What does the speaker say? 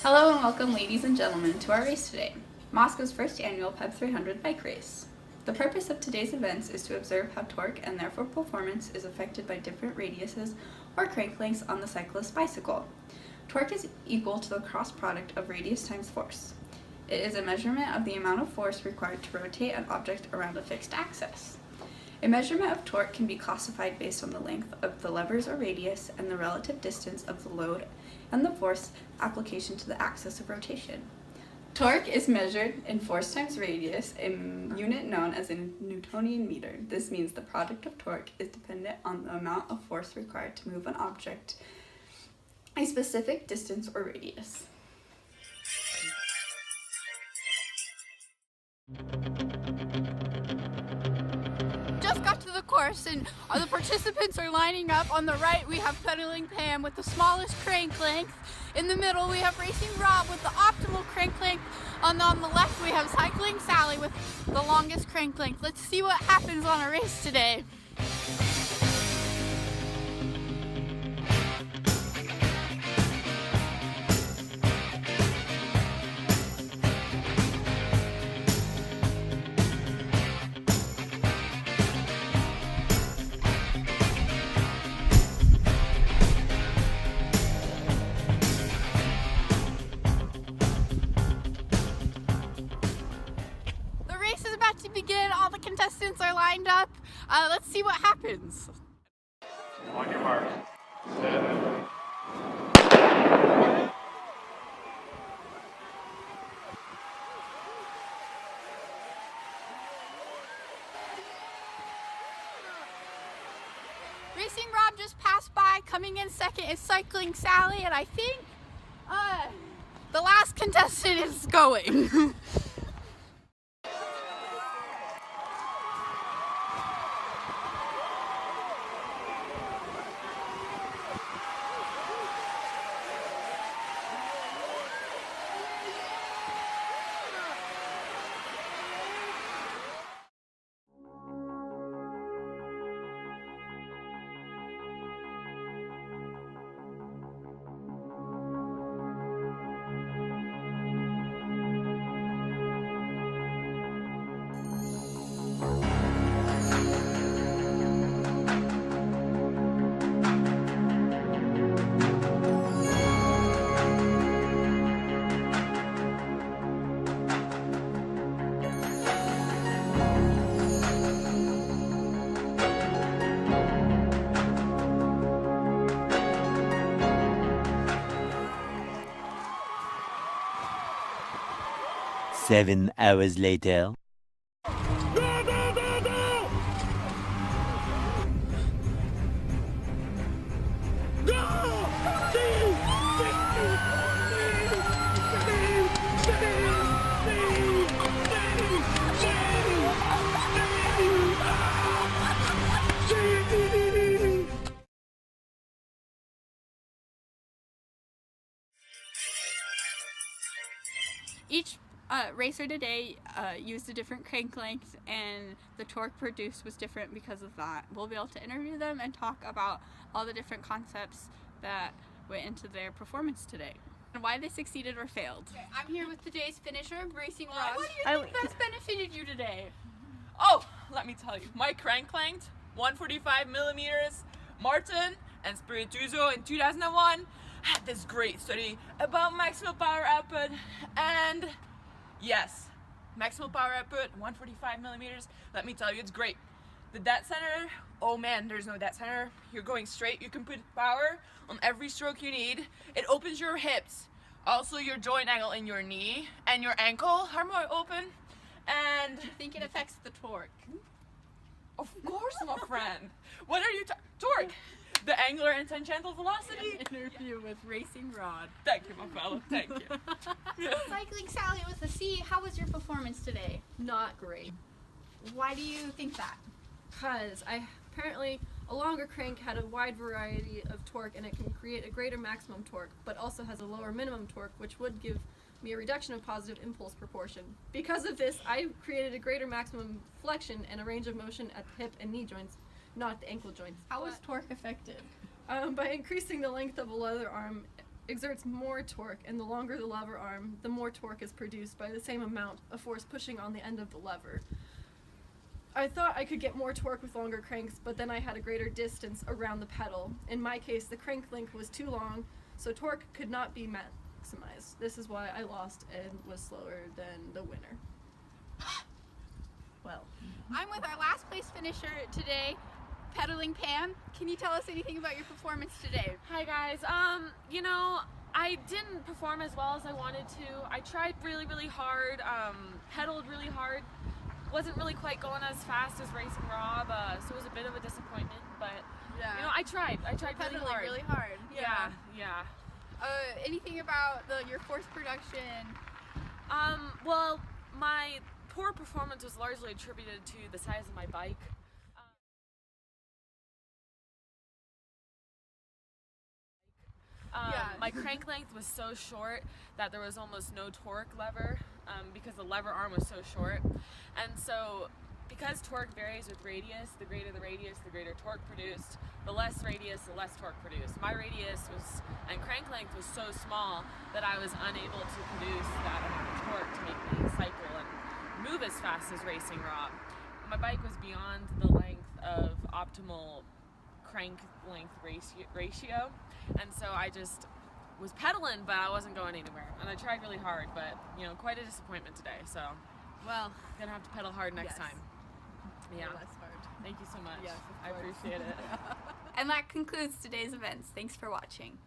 Hello and welcome, ladies and gentlemen, to our race today, Moscow's first annual PEP 300 bike race. The purpose of today's events is to observe how torque and therefore performance is affected by different radiuses or crank lengths on the cyclist's bicycle. Torque is equal to the cross product of radius times force. It is a measurement of the amount of force required to rotate an object around a fixed axis. A measurement of torque can be classified based on the length of the levers or radius and the relative distance of the load and the force application to the axis of rotation. Torque is measured in force times radius, a unit known as a Newtonian meter. This means the product of torque is dependent on the amount of force required to move an object a specific distance or radius. Just got to the course and the participants are lining up. On the right we have pedaling Pam with the smallest crank length. In the middle we have racing Rob with the optimal crank length. On the left we have cycling Sally with the longest crank length. Let's see what happens on a race today. To begin, all the contestants are lined up. Let's see what happens. On your mark. Set. Racing Rob just passed by. Coming in second is cycling Sally, and I think the last contestant is going. Seven hours later. Each racer today used a different crank length, and the torque produced was different because of that. We'll be able to interview them and talk about all the different concepts that went into their performance today and why they succeeded or failed. Okay, I'm here with today's finisher, Racing Rob. What do you think that's benefited you today? Oh, let me tell you, my crank length, 145 millimeters. Martin and Spirituzo in 2001 had this great study about maximal power output, and yes, maximal power output, 145 millimeters. Let me tell you, it's great. The dead center, oh man, there's no dead center. You're going straight. You can put power on every stroke you need. It opens your hips. Also, your joint angle in your knee and your ankle are more open. And Do you think it affects the torque? of course, my friend. What are you torque? The angular and tangential velocity. Interview with Racing Rod. Thank you, my fellow. Thank you. Cycling Sally with a C, how was your performance today? Not great, Why do you think that? because apparently a longer crank had a wide variety of torque and it can create a greater maximum torque, but also has a lower minimum torque, which would give me a reduction of positive impulse proportion. Because of this, I created a greater maximum flexion and a range of motion at the hip and knee joints, not the ankle joints. How was torque effective? By increasing the length of a leather arm exerts more torque, and the longer the lever arm, the more torque is produced by the same amount of force pushing on the end of the lever. I thought I could get more torque with longer cranks, but then I had a greater distance around the pedal. In my case, the crank length was too long, so torque could not be maximized. This is why I lost and was slower than the winner. Well, I'm with our last place finisher today, pedaling Pam. Can you tell us anything about your performance today? Hi guys. You know, I didn't perform as well as I wanted to. I tried really, really hard, pedaled really hard. Wasn't really quite going as fast as Racing Rob, so it was a bit of a disappointment, but you know, I tried Pedaling really hard. Yeah. Yeah. Anything about your force production? Well, my poor performance was largely attributed to the size of my bike. My crank length was so short that there was almost no torque lever because the lever arm was so short. And so because torque varies with radius, the greater the radius, the greater torque produced. The less radius, the less torque produced. My radius and crank length was so small that I was unable to produce that amount of torque to make me cycle and move as fast as Racing Rob. My bike was beyond the length of optimal crank length ratio, and so I just was pedaling, but I wasn't going anywhere. And I tried really hard, but you know, quite a disappointment today. So, Well, gonna have to pedal hard next yes. time. Yeah. less hard. Thank you so much. Yes, of I course. appreciate it. And that concludes today's events. Thanks for watching.